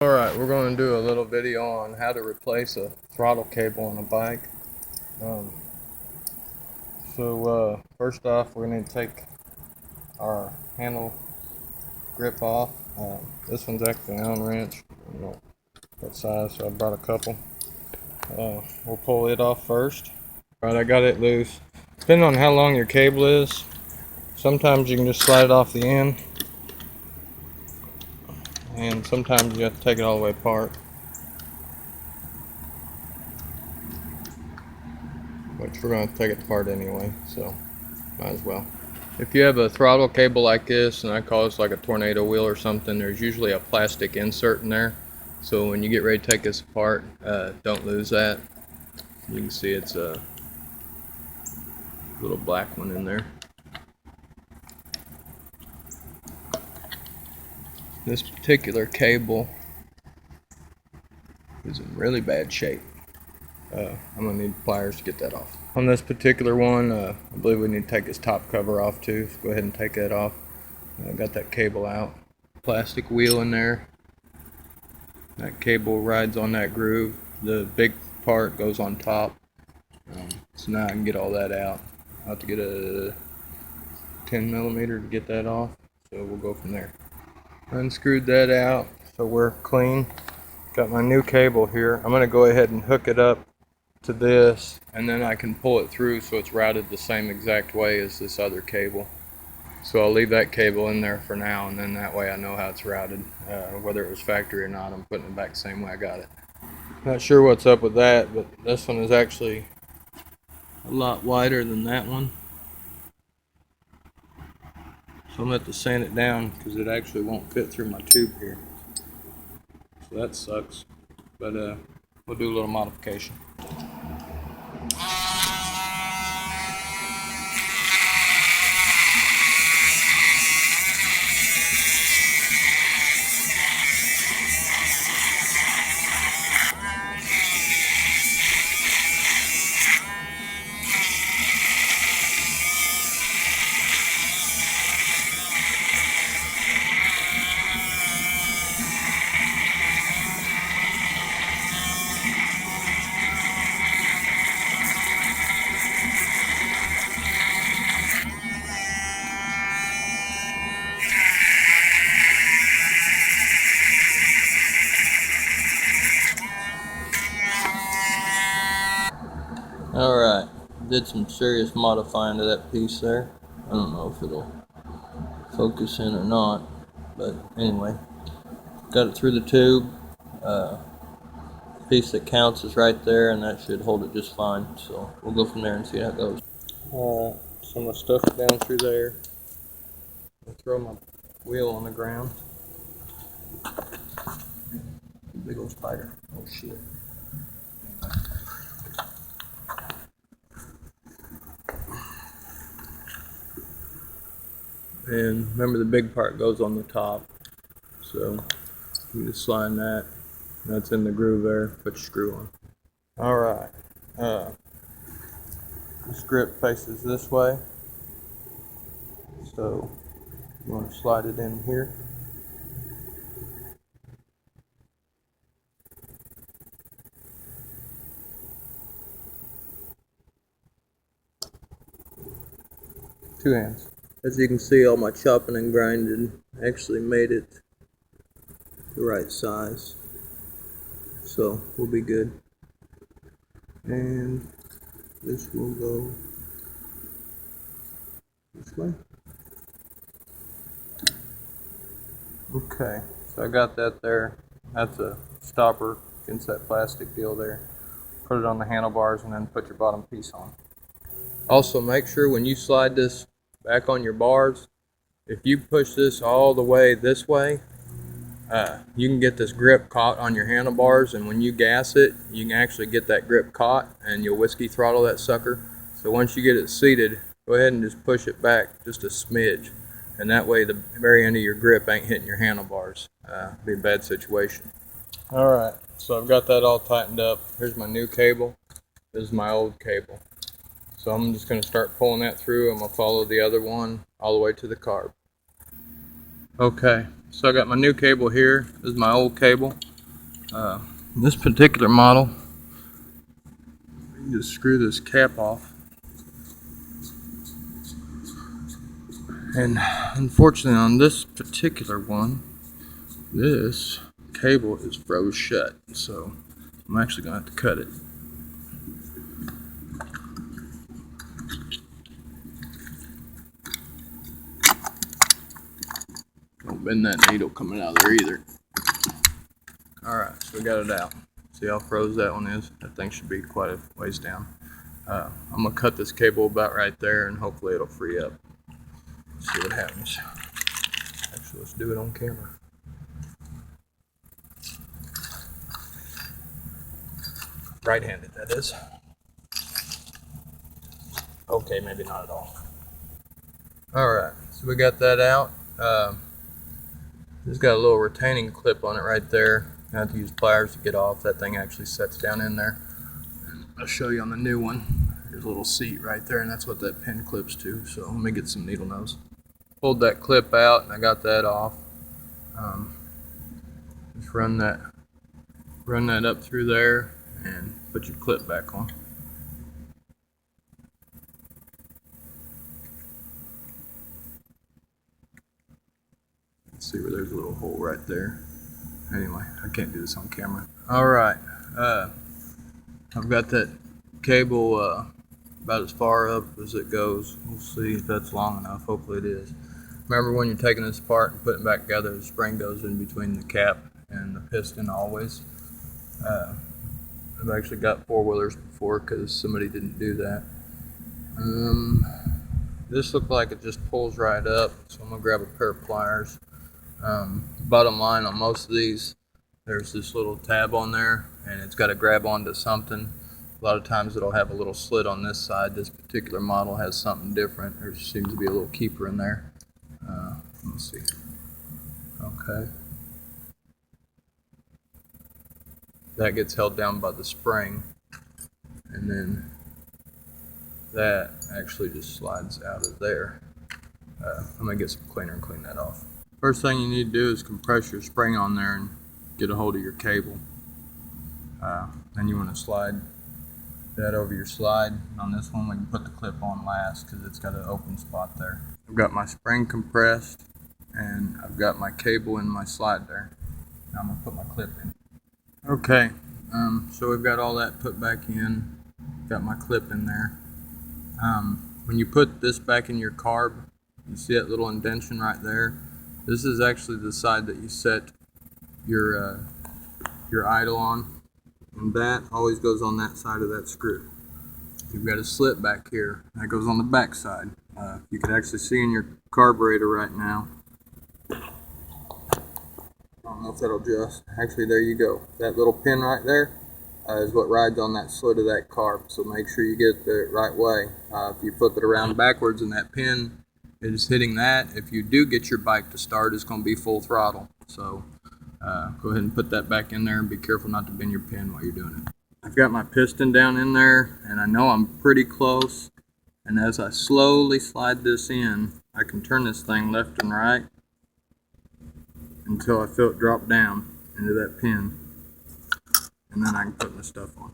Alright, we're going to do a little video on how to replace a throttle cable on a bike. First off, we're going to take our handle grip off. This one's actually an Allen wrench. I don't know what size, so I brought a couple. We'll pull it off first. Alright, I got it loose. Depending on how long your cable is, sometimes you can just slide it off the end, and sometimes you have to take it all the way apart, which we're going to take it apart anyway, so might as well. If you have a throttle cable like this, and I call this like a tornado wheel or something, there's usually a plastic insert in there, so when you get ready to take this apart, don't lose that. You can see it's a little black one in there. This particular cable is in really bad shape. I'm going to need pliers to get that off. On this particular one, I believe we need to take this top cover off too, so go ahead and take that off. I got that cable out. Plastic wheel in there. That cable rides on that groove. The big part goes on top. So now I can get all that out. I'll have to get a 10mm to get that off, so we'll go from there. Unscrewed that out, so we're clean. Got my new cable here. I'm going to go ahead and hook it up to this, and then I can pull it through so it's routed the same exact way as this other cable. So I'll leave that cable in there for now, and then that way I know how it's routed. Whether it was factory or not, I'm putting it back the same way I got it. Not sure what's up with that, but this one is actually a lot wider than that one. So I'm going to have to sand it down because it actually won't fit through my tube here. So that sucks, but we'll do a little modification. Alright, did some serious modifying to that piece there. I don't know if it'll focus in or not, but anyway, got it through the tube. The piece that counts is right there, and that should hold it just fine, so we'll go from there and see how it goes. So I'm going to stuff it down through there. I'll throw my wheel on the ground. Big old spider. Oh shit. And remember, the big part goes on the top, so you just slide that. That's in the groove there. Put your screw on. Alright, this grip faces this way, so you want to slide it in here. Two hands. As you can see, all my chopping and grinding actually made it the right size, so we'll be good. And this will go this way. Okay, so I got that there. That's a stopper against that plastic deal there. Put it on the handlebars and then put your bottom piece on. Also, make sure when you slide this back on your bars, if you push this all the way this way, you can get this grip caught on your handlebars, and when you gas it, you can actually get that grip caught and you'll whiskey throttle that sucker. So once you get it seated, go ahead and just push it back just a smidge, and that way the very end of your grip ain't hitting your handlebars. Be a bad situation. Alright, so I've got that all tightened up. Here's my new cable. This is my old cable. So I'm just going to start pulling that through. I'm going to follow the other one all the way to the carb. Okay, so I got my new cable here. This is my old cable. This particular model, you just screw this cap off, and unfortunately on this particular one, this cable is froze shut, so I'm actually gonna have to cut it. Don't bend that needle coming out of there either. Alright, so we got it out. See how froze that one is? That thing should be quite a ways down. I'm gonna cut this cable about right there and hopefully it'll free up. Let's see what happens. Actually, let's do it on camera. Right-handed, that is. Okay, maybe not at all. Alright, so we got that out. It's got a little retaining clip on it right there. I have to use pliers to get off. That thing actually sets down in there. I'll show you on the new one. There's a little seat right there, and that's what that pin clips to. So let me get some needle nose. Pulled that clip out, and I got that off. Just run that up through there, and put your clip back on. See where there's a little hole right there. Anyway, I can't do this on camera. Alright, I've got that cable about as far up as it goes. We'll see if that's long enough. Hopefully it is. Remember, when you're taking this apart and putting it back together, the spring goes in between the cap and the piston always. I've actually got four-wheelers before because somebody didn't do that. This looked like it just pulls right up, so I'm going to grab a pair of pliers. Bottom line on most of these, there's this little tab on there and it's got to grab onto something. A lot of times it'll have a little slit on this side. This particular model has something different. There seems to be a little keeper in there. Let's see. Okay. That gets held down by the spring, and then that actually just slides out of there. I'm going to get some cleaner and clean that off. First thing you need to do is compress your spring on there and get a hold of your cable. Then you want to slide that over your slide. And on this one we can put the clip on last because it's got an open spot there. I've got my spring compressed and I've got my cable in my slide there. Now I'm going to put my clip in. Okay, so we've got all that put back in. Got my clip in there. When you put this back in your carb, you see that little indentation right there? This is actually the side that you set your idle on, and that always goes on that side of that screw. You've got a slit back here that goes on the back side. You can actually see in your carburetor right now. I don't know if that'll adjust. Actually, there you go. That little pin right there is what rides on that slit of that carb. So make sure you get it the right way. If you flip it around backwards and that pin is hitting that, if you do get your bike to start, it's going to be full throttle. So go ahead and put that back in there and be careful not to bend your pin while you're doing it. I've got my piston down in there and I know I'm pretty close, and as I slowly slide this in, I can turn this thing left and right until I feel it drop down into that pin, and then I can put my stuff on.